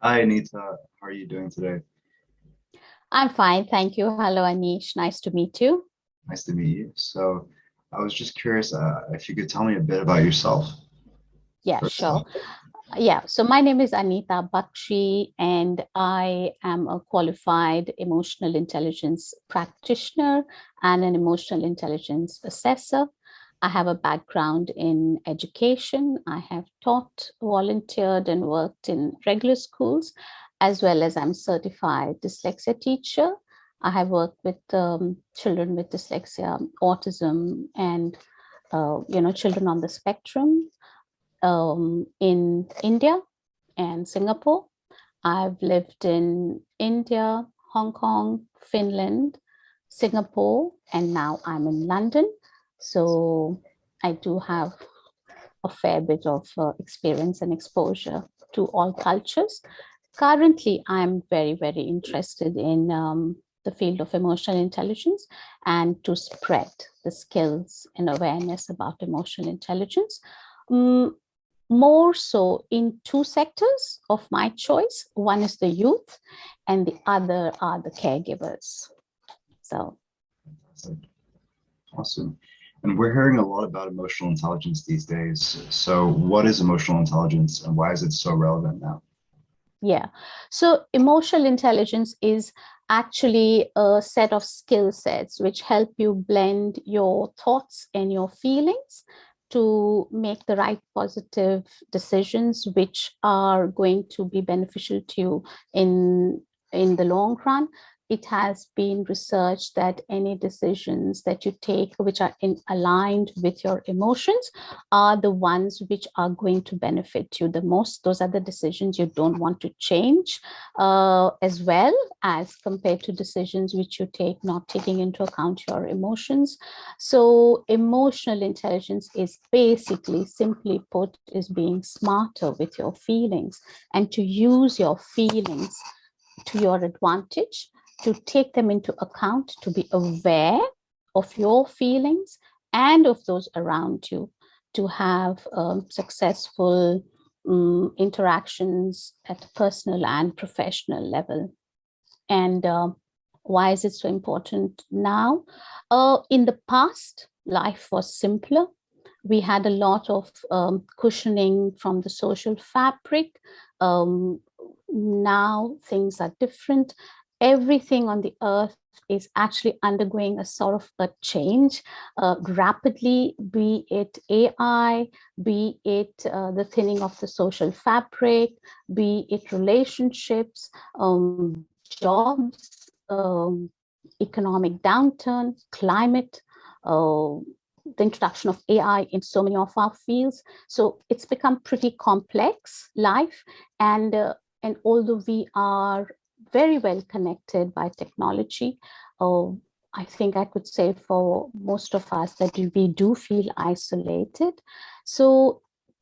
Hi, Anita. How are you doing today? I'm fine, thank you. Hello, Anish. Nice to meet you. Nice to meet you. So, I was just curious if you could tell me a bit about yourself Yeah, first sure. off. Yeah, so my name is Anita Bakshi, and I am a qualified emotional intelligence practitioner and an emotional intelligence assessor. I have a background in education. I have taught, volunteered, and worked in regular schools, as well as I'm certified dyslexia teacher. I have worked with children with dyslexia, autism, and children on the spectrum in India and Singapore. I've lived in India, Hong Kong, Finland, Singapore, and now I'm in London. So I do have a fair bit of experience and exposure to all cultures. Currently, I'm very, very interested in the field of emotional intelligence and to spread the skills and awareness about emotional intelligence. Um, More so in two sectors of my choice. One is the youth, and the other are the caregivers. So, So, awesome. And we're hearing a lot about emotional intelligence these days. So, what is emotional intelligence and why is it so relevant now? yeah. So, emotional intelligence is actually a set of skill sets which help you blend your thoughts and your feelings to make the right positive decisions which are going to be beneficial to you in the long run. It has been researched that any decisions that you take which are aligned with your emotions are the ones which are going to benefit you the most. Those are the decisions you don't want to change, as well as compared to decisions which you take not taking into account your emotions. So, emotional intelligence is basically, simply put, is being smarter with your feelings and to use your feelings to your advantage, to take them into account, to be aware of your feelings and of those around you, to have successful interactions at a personal and professional level. And why is it so important now? In the past, life was simpler. We had a lot of cushioning from the social fabric. Um, Now things are different. Everything on the earth is actually undergoing a sort of a change rapidly, be it AI, be it the thinning of the social fabric, be it relationships, jobs, economic downturn, climate, the introduction of AI in so many of our fields. So it's become pretty complex life, and and although we are very well connected by technology, uh, I think I could say for most of us that we do feel isolated. So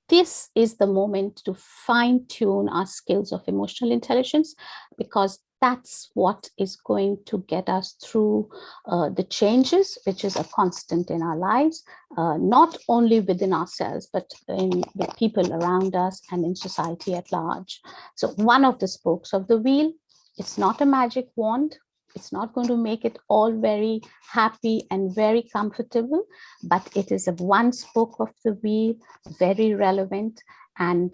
this is the moment to fine tune our skills of emotional intelligence, because that's what is going to get us through the changes, which is a constant in our lives, not only within ourselves, but in the people around us and in society at large. So, one of the spokes of the wheel, it's not a magic wand. It's not going to make it all very happy and very comfortable, but it is a one spoke of the wheel, very relevant, and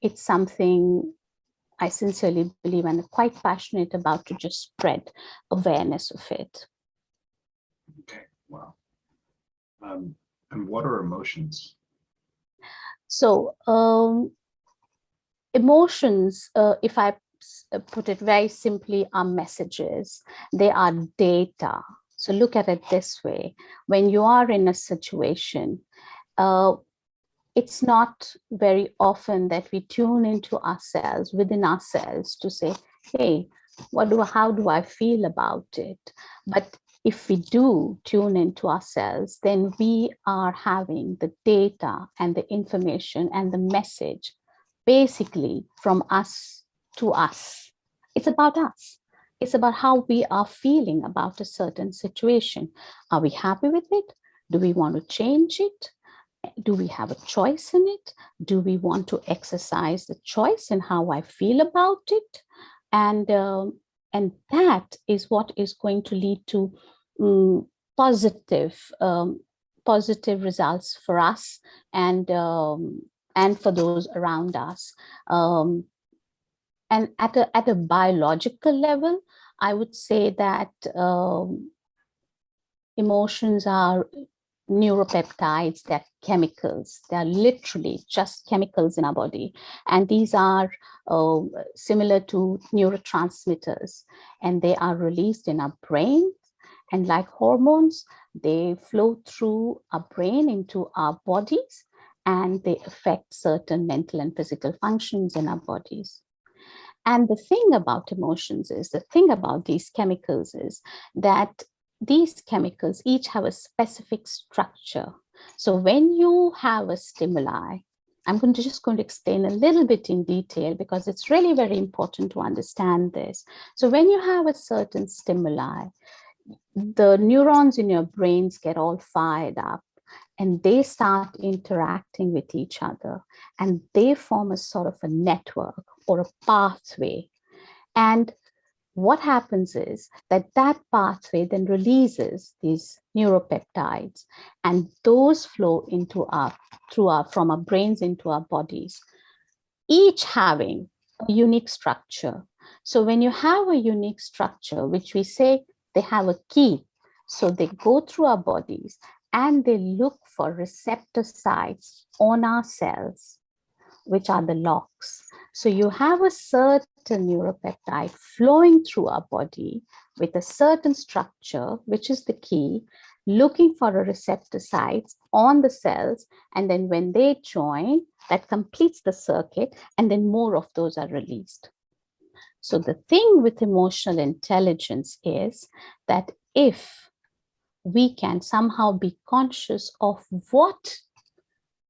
it's something I sincerely believe and am quite passionate about to just spread awareness of it. Okay, wow. Um, and what are emotions? So, emotions, if I put it very simply, are messages, they are data. So, look at it this way: when you are in a situation, uh, it's not very often that we tune into ourselves, within ourselves, to say, hey, how do I feel about it? But if we do tune into ourselves, then we are having the data and the information and the message basically from us to us. It's about us. It's about how we are feeling about a certain situation. Are we happy with it? Do we want to change it? Do we have a choice in it? Do we want to exercise the choice in how I feel about it? And that is what is going to lead to positive positive results for us and for those around us. And at a biological level, I would say that emotions are neuropeptides, they're chemicals. They're literally just chemicals in our body. And these are similar to neurotransmitters, and they are released in our brain. And like hormones, they flow through our brain into our bodies, and they affect certain mental and physical functions in our bodies. And the thing about emotions is, the thing about these chemicals is that these chemicals each have a specific structure. So when you have a stimuli, I'm just going to explain a little bit in detail because it's really very important to understand this. So when you have a certain stimuli, the neurons in your brains get all fired up and they start interacting with each other, and they form a sort of a network or a pathway. And what happens is that that pathway then releases these neuropeptides, and those flow into from our brains into our bodies, each having a unique structure. So when you have a unique structure, which we say they have a key, so they go through our bodies and they look for receptor sites on our cells, which are the locks. So you have a certain neuropeptide flowing through our body with a certain structure, which is the key, looking for a receptor sites on the cells. And then when they join, that completes the circuit, and then more of those are released. So the thing with emotional intelligence is that if we can somehow be conscious of what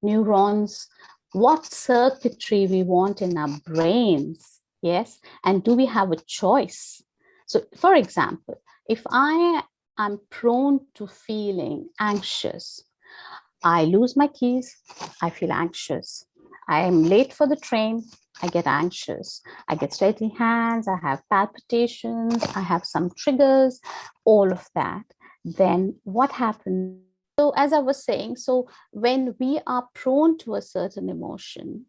neurons, what circuitry we want in our brains, yes, and do we have a choice? So for example, if I am prone to feeling anxious, I lose my keys, I feel anxious. I am late for the train, I get anxious. I get sweaty hands, I have palpitations, I have some triggers, all of that. Then what happens? So as I was saying, so when we are prone to a certain emotion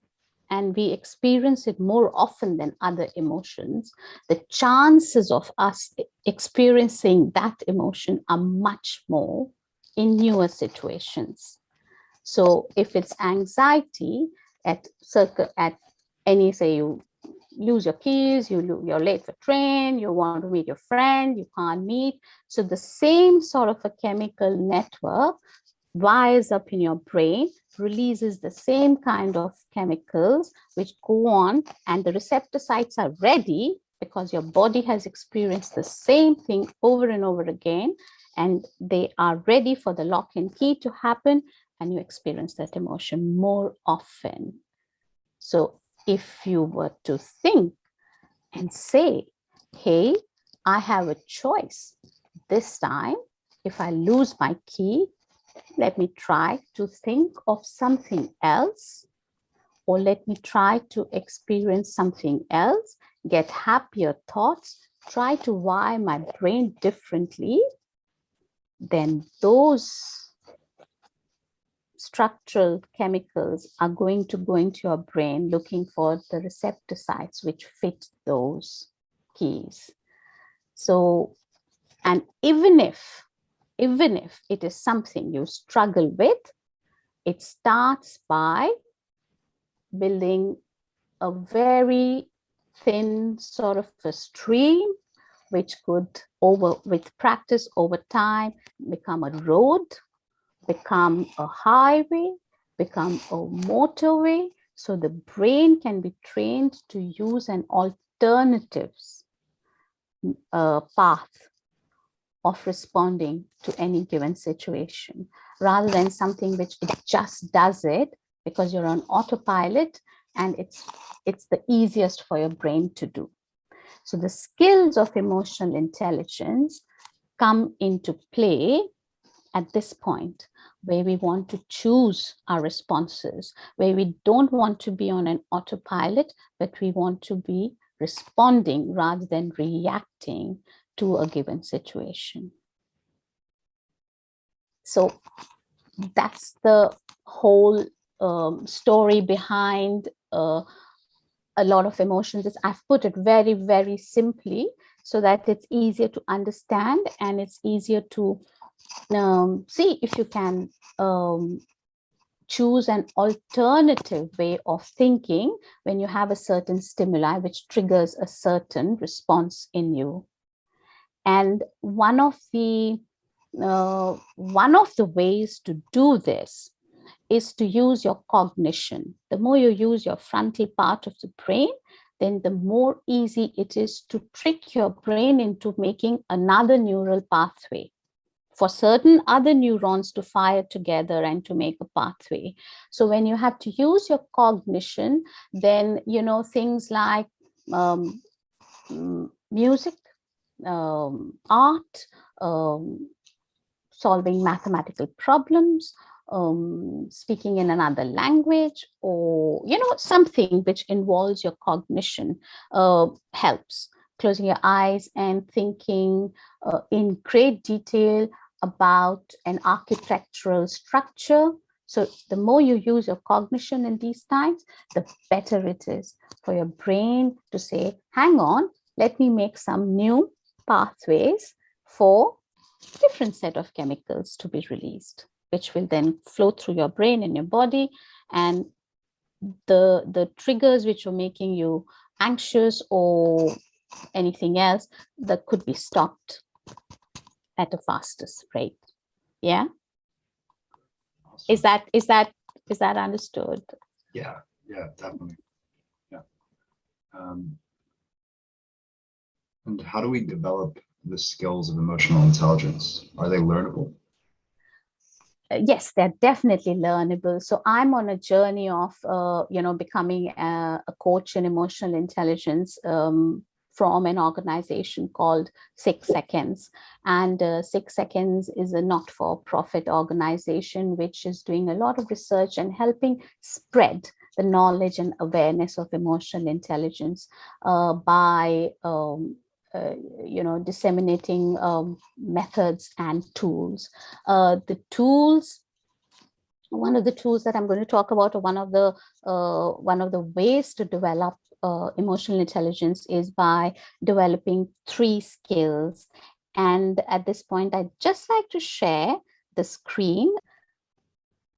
and we experience it more often than other emotions, the chances of us experiencing that emotion are much more in newer situations. So if it's anxiety at any, say you lose your keys, you're late for train, you want to meet your friend, you can't meet. So the same sort of a chemical network wires up in your brain, releases the same kind of chemicals which go on, and the receptor sites are ready because your body has experienced the same thing over and over again, and they are ready for the lock and key to happen, and you experience that emotion more often. So if you were to think and say, hey, I have a choice. This time, if I lose my key, let me try to think of something else, or let me try to experience something else, get happier thoughts, try to wire my brain differently, then those structural chemicals are going to go into your brain looking for the receptor sites which fit those keys. So, and even if it is something you struggle with, it starts by building a very thin sort of a stream, which could with practice over time become a road, become a highway, become a motorway. So the brain can be trained to use an alternative path of responding to any given situation, rather than something which it just does it because you're on autopilot and it's the easiest for your brain to do. So the skills of emotional intelligence come into play at this point, where we want to choose our responses, where we don't want to be on an autopilot, but we want to be responding rather than reacting to a given situation. So that's the whole story behind a lot of emotions. I've put it very, very simply so that it's easier to understand and it's easier to see if you can choose an alternative way of thinking when you have a certain stimuli which triggers a certain response in you. And one of the ways to do this is to use your cognition. The more you use your frontal part of the brain, then the more easy it is to trick your brain into making another neural pathway for certain other neurons to fire together and to make a pathway. So when you have to use your cognition, then, things like music, art, solving mathematical problems, speaking in another language, or something which involves your cognition helps. Closing your eyes and thinking in great detail about an architectural structure. So the more you use your cognition in these times, the better it is for your brain to say, hang on, let me make some new pathways for different set of chemicals to be released, which will then flow through your brain and your body, and the triggers which are making you anxious or anything else that could be stopped at a fastest rate. Yeah. Awesome. Is that understood? Yeah, definitely. Yeah. And how do we develop the skills of emotional intelligence? Are they learnable? Yes, they're definitely learnable. So I'm on a journey of, becoming a coach in emotional intelligence from an organization called 6 Seconds. And 6 Seconds is a not-for-profit organization which is doing a lot of research and helping spread the knowledge and awareness of emotional intelligence by disseminating methods and tools. The tools, one of the tools that I'm going to talk about, or one of the ways to develop emotional intelligence is by developing 3 skills. And at this point, I'd just like to share the screen.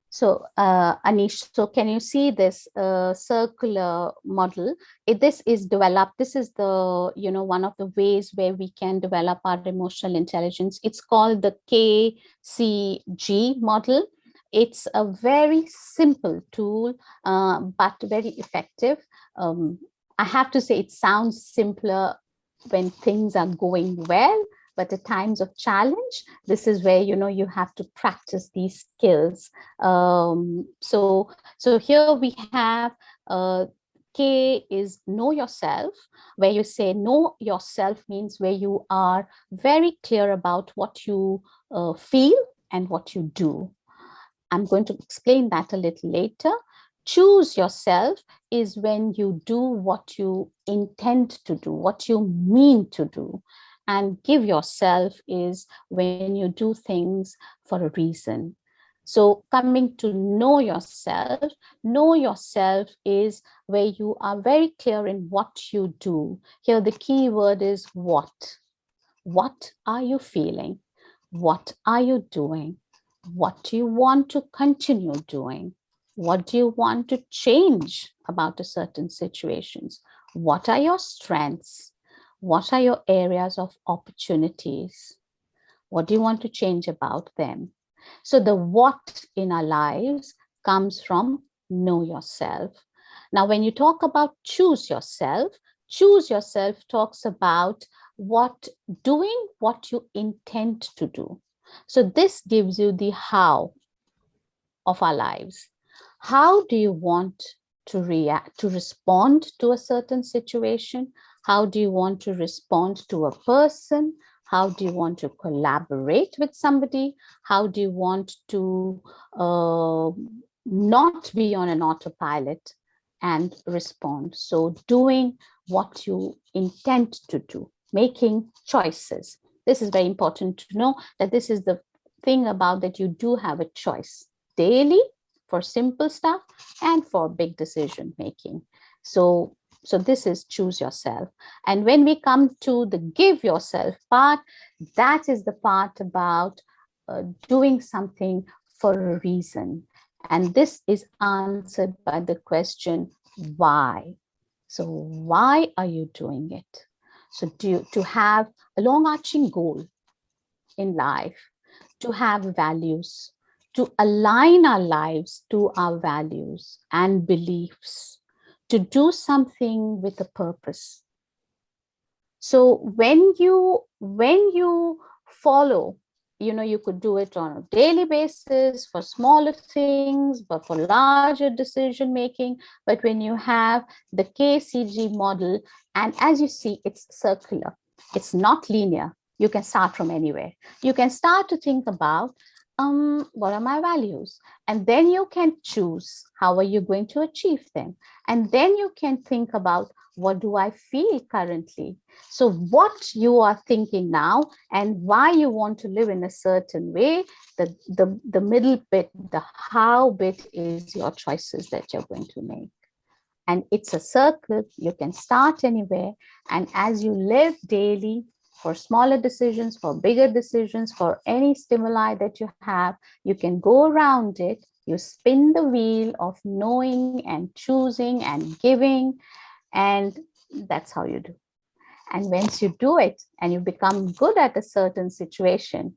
So Anish, so can you see this circular model? This is developed. This is the, one of the ways where we can develop our emotional intelligence. It's called the KCG model. It's a very simple tool, but very effective. I have to say it sounds simpler when things are going well, but at times of challenge, this is where you have to practice these skills. So here we have K is know yourself, where you say know yourself means where you are very clear about what you feel and what you do. I'm going to explain that a little later. Choose yourself is when you do what you intend to do, what you mean to do. And give yourself is when you do things for a reason. So coming to know yourself is where you are very clear in what you do. Here, the key word is what. What are you feeling? What are you doing? What do you want to continue doing? What do you want to change about a certain situations? What are your strengths? What are your areas of opportunities? What do you want to change about them? So the what in our lives comes from know yourself. Now, when you talk about choose yourself talks about doing what you intend to do. So this gives you the how of our lives. How do you want to react, to respond to a certain situation? How do you want to respond to a person? How do you want to collaborate with somebody? How do you want to not be on an autopilot and respond? So doing what you intend to do, making choices. This is very important to know, that this is the thing about that you do have a choice daily for simple stuff and for big decision making. So this is choose yourself. And when we come to the give yourself part, that is the part about doing something for a reason. And this is answered by the question, why? So why are you doing it? So to have a long arching goal in life, to have values, to align our lives to our values and beliefs, to do something with a purpose. So when you follow, you could do it on a daily basis for smaller things, but for larger decision making. But when you have the KCG model, and as you see, it's circular, it's not linear. You can start from anywhere. You can start to think about what are my values? And then you can choose how are you going to achieve them. And then you can think about, what do I feel currently? So what you are thinking now and why you want to live in a certain way, the middle bit, the how bit is your choices that you're going to make. And it's a circle. You can start anywhere. And as you live daily, for smaller decisions, for bigger decisions, for any stimuli that you have, you can go around it. You spin the wheel of knowing and choosing and giving. And that's how you do. And once you do it and you become good at a certain situation,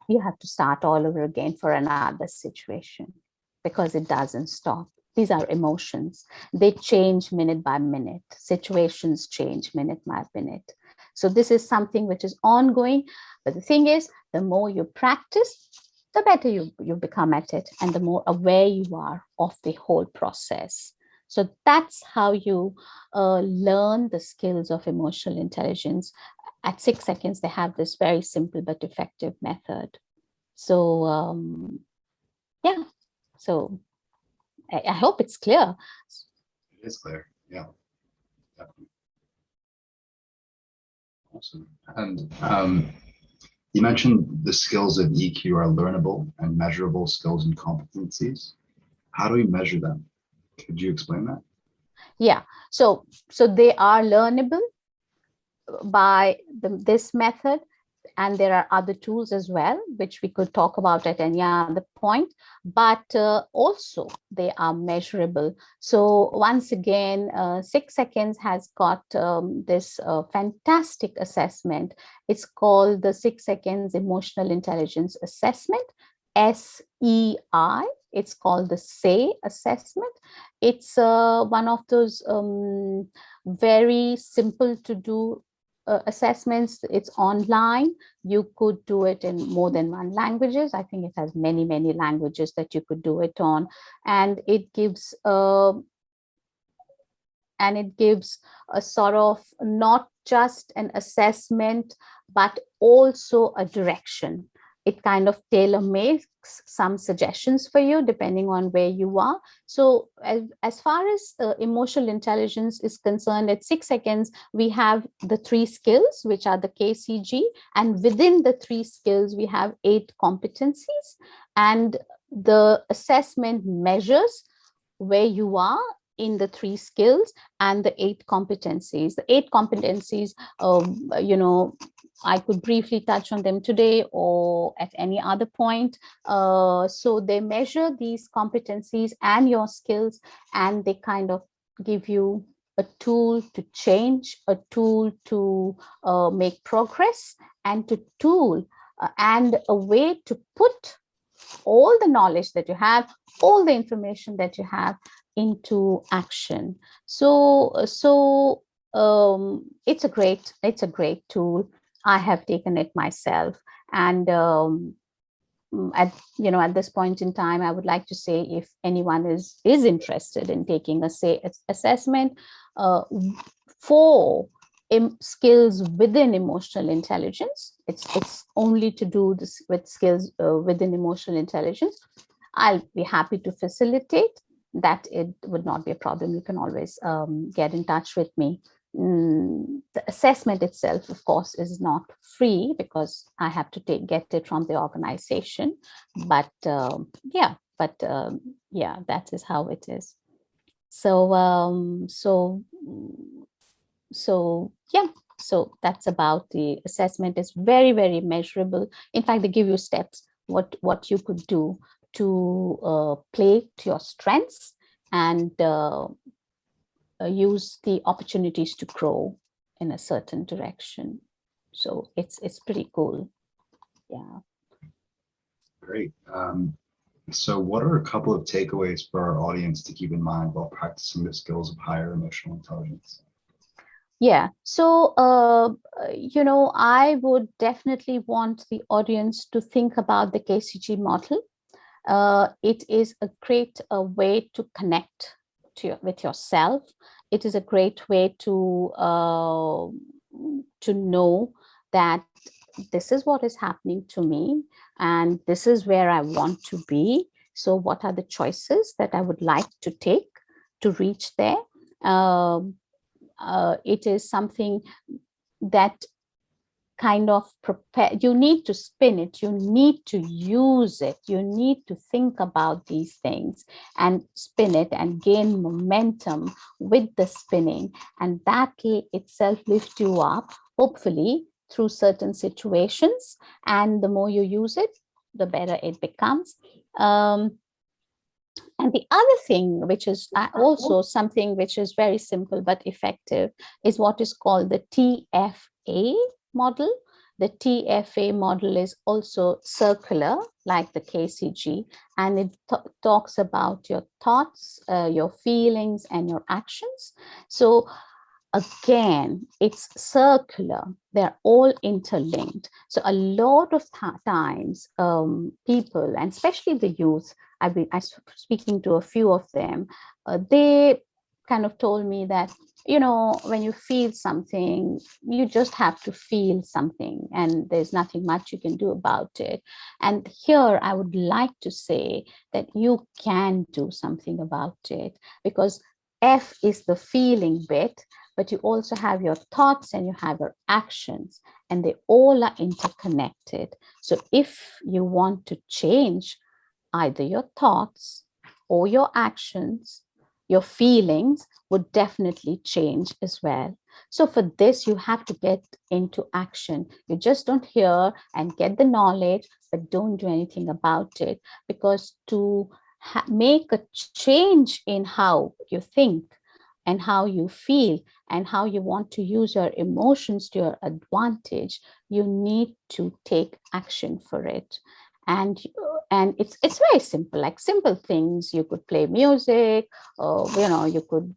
you have to start all over again for another situation, because it doesn't stop. These are emotions. They change minute by minute. Situations change minute by minute. So this is something which is ongoing. But the thing is, the more you practice, the better you become at it, and the more aware you are of the whole process. So that's how you learn the skills of emotional intelligence. At 6 seconds, they have this very simple but effective method. So yeah, so I hope it's clear. It is clear. Yeah, definitely. Awesome. And you mentioned the skills of EQ are learnable and measurable skills and competencies. How do we measure them? Could you explain that? Yeah, so they are learnable by this method, and there are other tools as well, which we could talk about at any other point, but also they are measurable. So once again, 6 seconds has got this fantastic assessment. It's called the 6 seconds emotional intelligence assessment, SEI. It's called the SAY assessment. It's one of those very simple to do assessments. It's online. You could do it in more than one languages. I think it has many languages that you could do it on, and it gives a sort of not just an assessment, but also a direction. It kind of tailor makes some suggestions for you depending on where you are. So as far as emotional intelligence is concerned, at 6 seconds, we have the 3 skills, which are the KCG. And within the 3 skills, we have 8 competencies. And the assessment measures where you are in the 3 skills and the 8 competencies. The 8 competencies, I could briefly touch on them today or at any other point. So they measure these competencies and your skills, and they kind of give you a tool to change, a tool to make progress, and and a way to put all the knowledge that you have, all the information that you have into action. So it's a great tool. I have taken it myself, and at this point in time, I would like to say, if anyone is interested in taking a assessment for skills within emotional intelligence. It's only to do this with skills within emotional intelligence. I'll be happy to facilitate that. It would not be a problem. You can always get in touch with me. The assessment itself, of course, is not free because I have to get it from the organization. But yeah, that is how it is. So yeah, so that's about the assessment. Is very, very measurable. In fact, they give you steps what you could do to play to your strengths and use the opportunities to grow in a certain direction. So it's pretty cool. Yeah. Great. So what are a couple of takeaways for our audience to keep in mind while practicing the skills of higher emotional intelligence? Yeah, so I would definitely want the audience to think about the KCG model. It is a great way to connect with yourself. It is a great way to know that this is what is happening to me and this is where I want to be. So what are the choices that I would like to take to reach there? It is something that kind of prepare. You need to spin it, you need to use it, you need to think about these things and spin it and gain momentum with the spinning, and that itself lift you up, hopefully through certain situations, and the more you use it, the better it becomes. And the other thing, which is also something which is very simple but effective, is what is called the TFA model. The TFA model is also circular, like the KCG, and it talks about your thoughts, your feelings, and your actions. So again, it's circular. They're all interlinked. So a lot of times, people, and especially the youth, I speaking to a few of them, they kind of told me that, when you feel something, you just have to feel something, and there's nothing much you can do about it. And here I would like to say that you can do something about it, because F is the feeling bit, but you also have your thoughts and you have your actions, and they all are interconnected. So if you want to change either your thoughts or your actions, your feelings would definitely change as well. So for this, you have to get into action. You just don't hear and get the knowledge, but don't do anything about it, because to make a change in how you think and how you feel and how you want to use your emotions to your advantage, you need to take action for it. And it's very simple, like simple things. You could play music, you could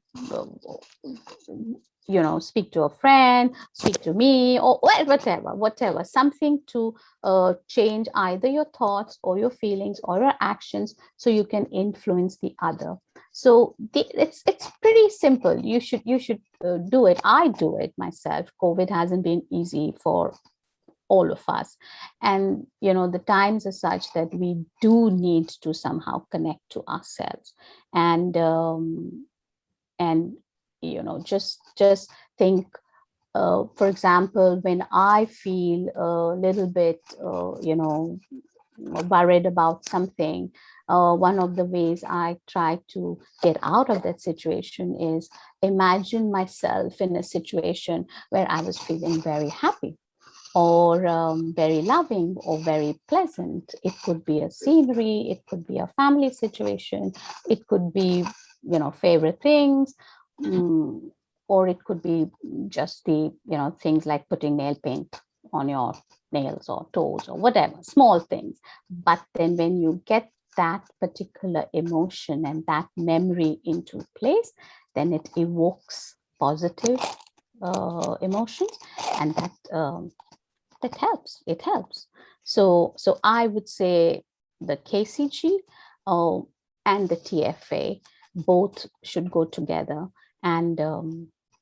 speak to a friend, speak to me, or whatever, something to change either your thoughts or your feelings or your actions, so you can influence the other. So it's pretty simple. You should do it. I do it myself. COVID hasn't been easy for all of us, and the times are such that we do need to somehow connect to ourselves, and just think, for example, when I feel a little bit worried about something, one of the ways I try to get out of that situation is imagine myself in a situation where I was feeling very happy, or very loving, or very pleasant. It could be a scenery, it could be a family situation, it could be favorite things, or it could be just the things like putting nail paint on your nails or toes or whatever, small things. But then when you get that particular emotion and that memory into place, then it evokes positive emotions, and that helps. It helps. So I would say the KCG and the TFA both should go together, and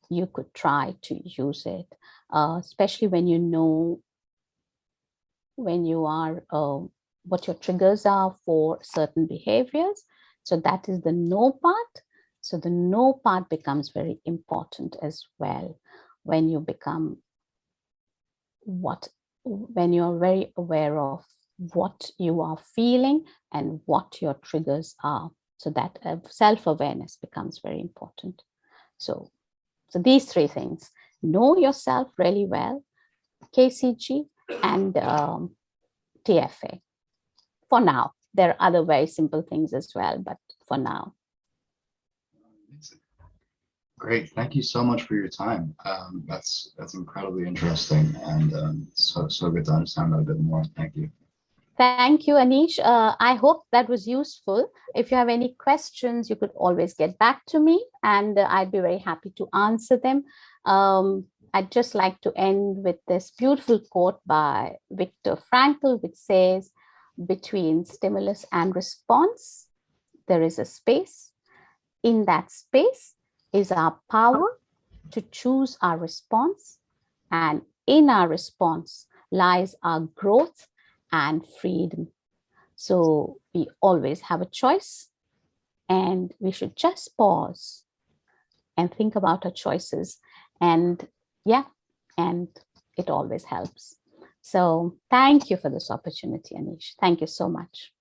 you could try to use it, especially when you know when you are what your triggers are for certain behaviors. So that is the no part. So the no part becomes very important as well when you become when you're very aware of what you are feeling and what your triggers are. So that self-awareness becomes very important. So these three things: know yourself really well, KCG, and TFA. For now, there are other very simple things as well, but for now. Great. Thank you so much for your time. That's incredibly interesting, and so good to understand that a bit more. Thank you. Thank you, Anish. I hope that was useful. If you have any questions, you could always get back to me, and I'd be very happy to answer them. I'd just like to end with this beautiful quote by Viktor Frankl, which says, "Between stimulus and response, there is a space. In that space is our power to choose our response, and in our response lies our growth and freedom." So we always have a choice, and we should just pause and think about our choices. And and it always helps. So thank you for this opportunity, Anish. Thank you so much.